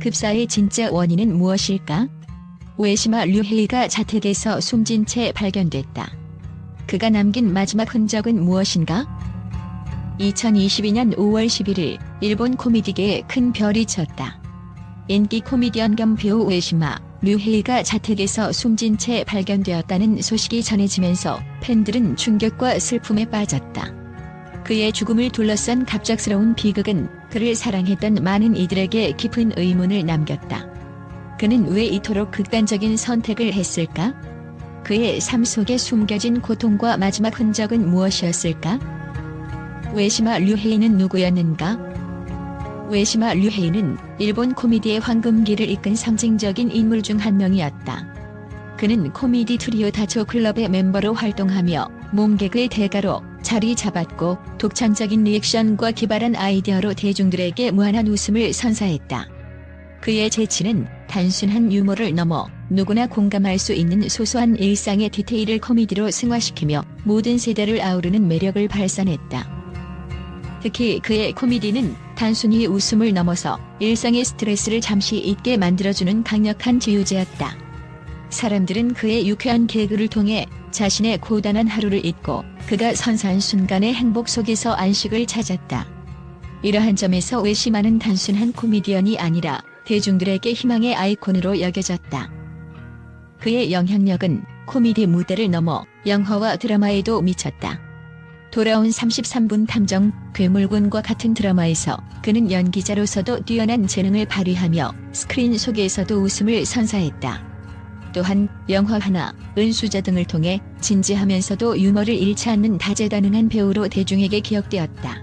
급사의 진짜 원인은 무엇일까? 우에시마 류헤이가 자택에서 숨진 채 발견됐다. 그가 남긴 마지막 흔적은 무엇인가? 2022년 5월 11일 일본 코미디계에 큰 별이 쳤다. 인기 코미디언 겸 배우 우에시마 류헤이가 자택에서 숨진 채 발견되었다는 소식이 전해지면서 팬들은 충격과 슬픔에 빠졌다. 그의 죽음을 둘러싼 갑작스러운 비극은 그를 사랑했던 많은 이들에게 깊은 의문을 남겼다. 그는 왜 이토록 극단적인 선택을 했을까? 그의 삶 속에 숨겨진 고통과 마지막 흔적은 무엇이었을까? 우에시마 류헤이는 누구였는가? 우에시마 류헤이는 일본 코미디의 황금기를 이끈 상징적인 인물 중 한 명이었다. 그는 코미디 트리오 다초 클럽의 멤버로 활동하며 몸개그의 대가로 자리 잡았고 독창적인 리액션과 기발한 아이디어로 대중들에게 무한한 웃음을 선사했다. 그의 재치는 단순한 유머를 넘어 누구나 공감할 수 있는 소소한 일상의 디테일을 코미디로 승화시키며 모든 세대를 아우르는 매력을 발산했다. 특히 그의 코미디는 단순히 웃음을 넘어서 일상의 스트레스를 잠시 잊게 만들어주는 강력한 치유제였다. 사람들은 그의 유쾌한 개그를 통해 자신의 고단한 하루를 잊고 그가 선사한 순간의 행복 속에서 안식을 찾았다. 이러한 점에서 우에시마는 단순한 코미디언이 아니라 대중들에게 희망의 아이콘으로 여겨졌다. 그의 영향력은 코미디 무대를 넘어 영화와 드라마에도 미쳤다. 돌아온 33분 탐정, 괴물군과 같은 드라마에서 그는 연기자로서도 뛰어난 재능을 발휘하며 스크린 속에서도 웃음을 선사했다. 또한 영화 하나, 은수저 등을 통해 진지하면서도 유머를 잃지 않는 다재다능한 배우로 대중에게 기억되었다.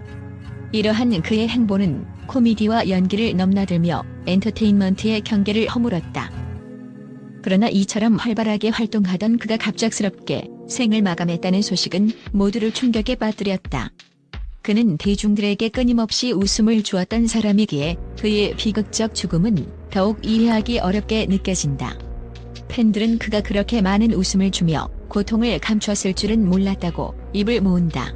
이러한 그의 행보는 코미디와 연기를 넘나들며 엔터테인먼트의 경계를 허물었다. 그러나 이처럼 활발하게 활동하던 그가 갑작스럽게 생을 마감했다는 소식은 모두를 충격에 빠뜨렸다. 그는 대중들에게 끊임없이 웃음을 주었던 사람이기에 그의 비극적 죽음은 더욱 이해하기 어렵게 느껴진다. 팬들은 그가 그렇게 많은 웃음을 주며 고통을 감췄을 줄은 몰랐다고 입을 모은다.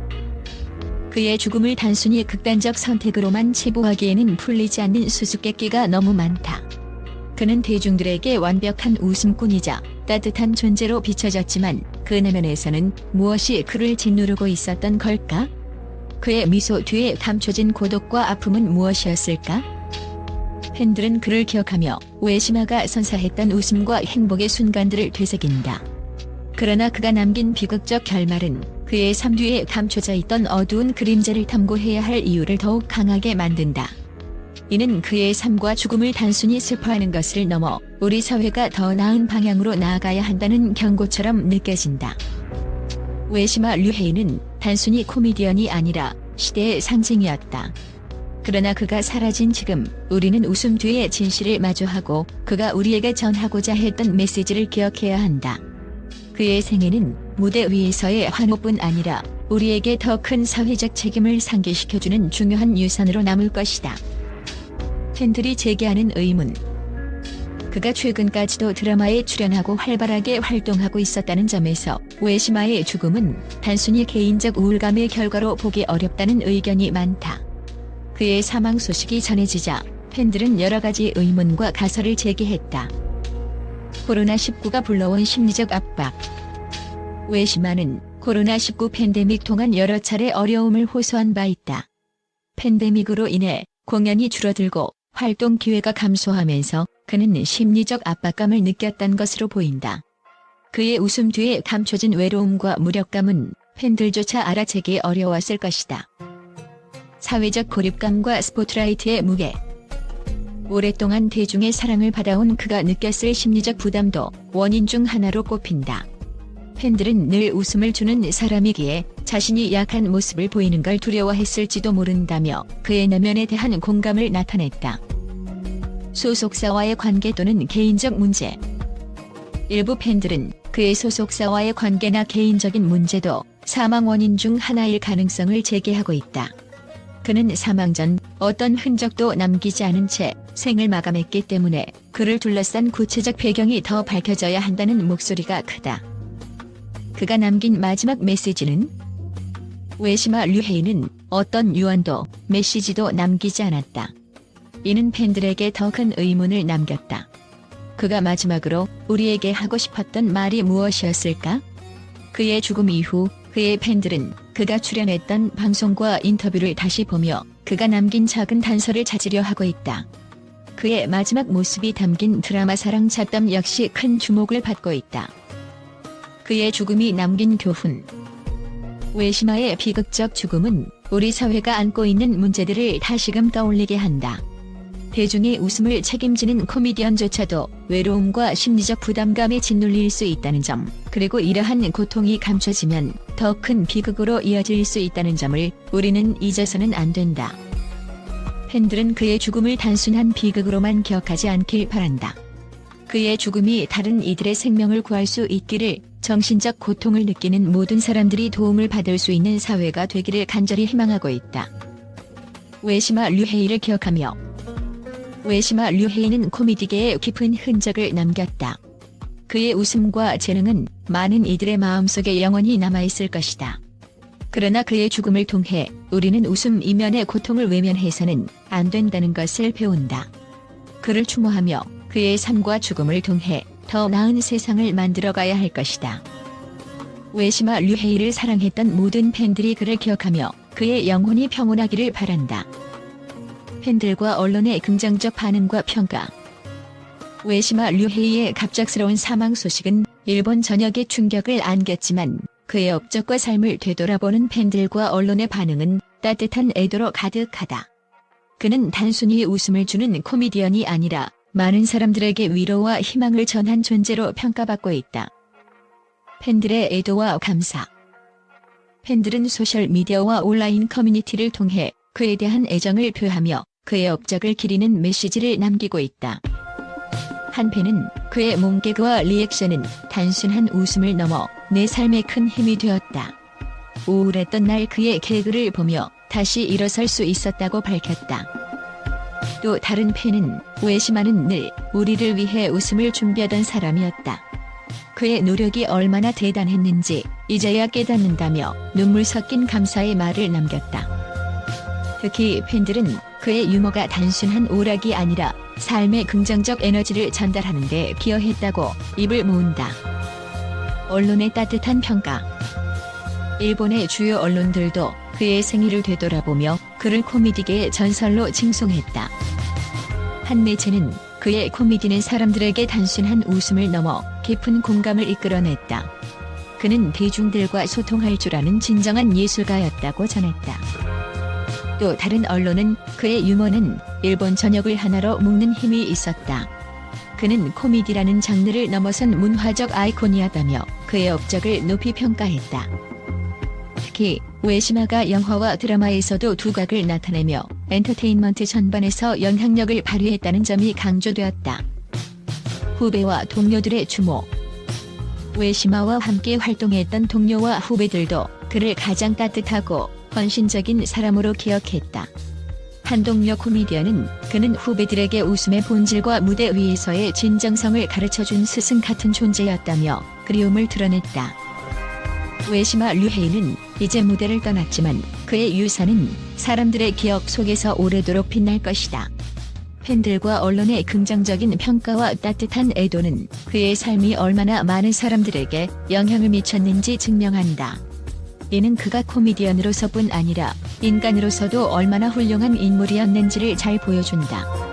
그의 죽음을 단순히 극단적 선택으로만 치부하기에는 풀리지 않는 수수께끼가 너무 많다. 그는 대중들에게 완벽한 웃음꾼이자 따뜻한 존재로 비춰졌지만 그 내면에서는 무엇이 그를 짓누르고 있었던 걸까? 그의 미소 뒤에 감춰진 고독과 아픔은 무엇이었을까? 팬들은 그를 기억하며 우에시마가 선사했던 웃음과 행복의 순간들을 되새긴다. 그러나 그가 남긴 비극적 결말은 그의 삶 뒤에 감춰져 있던 어두운 그림자를 탐구해야 할 이유를 더욱 강하게 만든다. 이는 그의 삶과 죽음을 단순히 슬퍼하는 것을 넘어 우리 사회가 더 나은 방향으로 나아가야 한다는 경고처럼 느껴진다. 우에시마 류헤이는 단순히 코미디언이 아니라 시대의 상징이었다. 그러나 그가 사라진 지금 우리는 웃음 뒤의 진실을 마주하고 그가 우리에게 전하고자 했던 메시지를 기억해야 한다. 그의 생애는 무대 위에서의 환호뿐 아니라 우리에게 더 큰 사회적 책임을 상기시켜주는 중요한 유산으로 남을 것이다. 팬들이 제기하는 의문. 그가 최근까지도 드라마에 출연하고 활발하게 활동하고 있었다는 점에서 우에시마의 죽음은 단순히 개인적 우울감의 결과로 보기 어렵다는 의견이 많다. 그의 사망 소식이 전해지자 팬들은 여러 가지 의문과 가설을 제기했다. 코로나19가 불러온 심리적 압박. 우에시마는 코로나19 팬데믹 동안 여러 차례 어려움을 호소한 바 있다. 팬데믹으로 인해 공연이 줄어들고 활동 기회가 감소하면서 그는 심리적 압박감을 느꼈던 것으로 보인다. 그의 웃음 뒤에 감춰진 외로움과 무력감은 팬들조차 알아채기 어려웠을 것이다. 사회적 고립감과 스포트라이트의 무게. 오랫동안 대중의 사랑을 받아온 그가 느꼈을 심리적 부담도 원인 중 하나로 꼽힌다. 팬들은 늘 웃음을 주는 사람이기에 자신이 약한 모습을 보이는 걸 두려워했을지도 모른다며 그의 내면에 대한 공감을 나타냈다. 소속사와의 관계 또는 개인적 문제. 일부 팬들은 그의 소속사와의 관계나 개인적인 문제도 사망 원인 중 하나일 가능성을 제기하고 있다. 그는 사망 전 어떤 흔적도 남기지 않은 채 생을 마감했기 때문에 그를 둘러싼 구체적 배경이 더 밝혀져야 한다는 목소리가 크다. 그가 남긴 마지막 메시지는? 우에시마 류헤이는 어떤 유언도 메시지도 남기지 않았다. 이는 팬들에게 더 큰 의문을 남겼다. 그가 마지막으로 우리에게 하고 싶었던 말이 무엇이었을까? 그의 죽음 이후 그의 팬들은 그가 출연했던 방송과 인터뷰를 다시 보며 그가 남긴 작은 단서를 찾으려 하고 있다. 그의 마지막 모습이 담긴 드라마 사랑 잡담 역시 큰 주목을 받고 있다. 그의 죽음이 남긴 교훈. 우에시마의 비극적 죽음은 우리 사회가 안고 있는 문제들을 다시금 떠올리게 한다. 대중의 웃음을 책임지는 코미디언조차도 외로움과 심리적 부담감에 짓눌릴 수 있다는 점, 그리고 이러한 고통이 감춰지면 더 큰 비극으로 이어질 수 있다는 점을 우리는 잊어서는 안 된다. 팬들은 그의 죽음을 단순한 비극으로만 기억하지 않길 바란다. 그의 죽음이 다른 이들의 생명을 구할 수 있기를, 정신적 고통을 느끼는 모든 사람들이 도움을 받을 수 있는 사회가 되기를 간절히 희망하고 있다. 우에시마 류헤이를 기억하며. 우에시마 류헤이는 코미디계에 깊은 흔적을 남겼다. 그의 웃음과 재능은 많은 이들의 마음속에 영원히 남아있을 것이다. 그러나 그의 죽음을 통해 우리는 웃음 이면의 고통을 외면해서는 안 된다는 것을 배운다. 그를 추모하며 그의 삶과 죽음을 통해 더 나은 세상을 만들어가야 할 것이다. 우에시마 류헤이를 사랑했던 모든 팬들이 그를 기억하며 그의 영혼이 평온하기를 바란다. 팬들과 언론의 긍정적 반응과 평가. 우에시마 류헤이의 갑작스러운 사망 소식은 일본 전역에 충격을 안겼지만 그의 업적과 삶을 되돌아보는 팬들과 언론의 반응은 따뜻한 애도로 가득하다. 그는 단순히 웃음을 주는 코미디언이 아니라 많은 사람들에게 위로와 희망을 전한 존재로 평가받고 있다. 팬들의 애도와 감사. 팬들은 소셜미디어와 온라인 커뮤니티를 통해 그에 대한 애정을 표하며 그의 업적을 기리는 메시지를 남기고 있다. 한 팬은 그의 몸개그와 리액션은 단순한 웃음을 넘어 내 삶에 큰 힘이 되었다. 우울했던 날 그의 개그를 보며 다시 일어설 수 있었다고 밝혔다. 또 다른 팬은 우에시마는 늘 우리를 위해 웃음을 준비하던 사람이었다. 그의 노력이 얼마나 대단했는지 이제야 깨닫는다며 눈물 섞인 감사의 말을 남겼다. 특히 팬들은 그의 유머가 단순한 오락이 아니라 삶의 긍정적 에너지를 전달하는 데 기여했다고 입을 모은다. 언론의 따뜻한 평가. 일본의 주요 언론들도 그의 생일을 되돌아보며 그를 코미디계의 전설로 칭송했다. 한 매체는 그의 코미디는 사람들에게 단순한 웃음을 넘어 깊은 공감을 이끌어냈다. 그는 대중들과 소통할 줄 아는 진정한 예술가였다고 전했다. 또 다른 언론은 그의 유머는 일본 전역을 하나로 묶는 힘이 있었다. 그는 코미디라는 장르를 넘어선 문화적 아이콘이었다며 그의 업적을 높이 평가했다. 특히 우에시마가 영화와 드라마에서도 두각을 나타내며 엔터테인먼트 전반에서 영향력을 발휘했다는 점이 강조되었다. 후배와 동료들의 추모. 우에시마와 함께 활동했던 동료와 후배들도 그를 가장 따뜻하고 헌신적인 사람으로 기억했다. 한 동료 코미디언은 그는 후배들에게 웃음의 본질과 무대 위에서의 진정성을 가르쳐준 스승 같은 존재였다며 그리움을 드러냈다. 우에시마 류헤이는 이제 무대를 떠났지만 그의 유산은 사람들의 기억 속에서 오래도록 빛날 것이다. 팬들과 언론의 긍정적인 평가와 따뜻한 애도는 그의 삶이 얼마나 많은 사람들에게 영향을 미쳤는지 증명한다. 이는 그가 코미디언으로서뿐 아니라 인간으로서도 얼마나 훌륭한 인물이었는지를 잘 보여준다.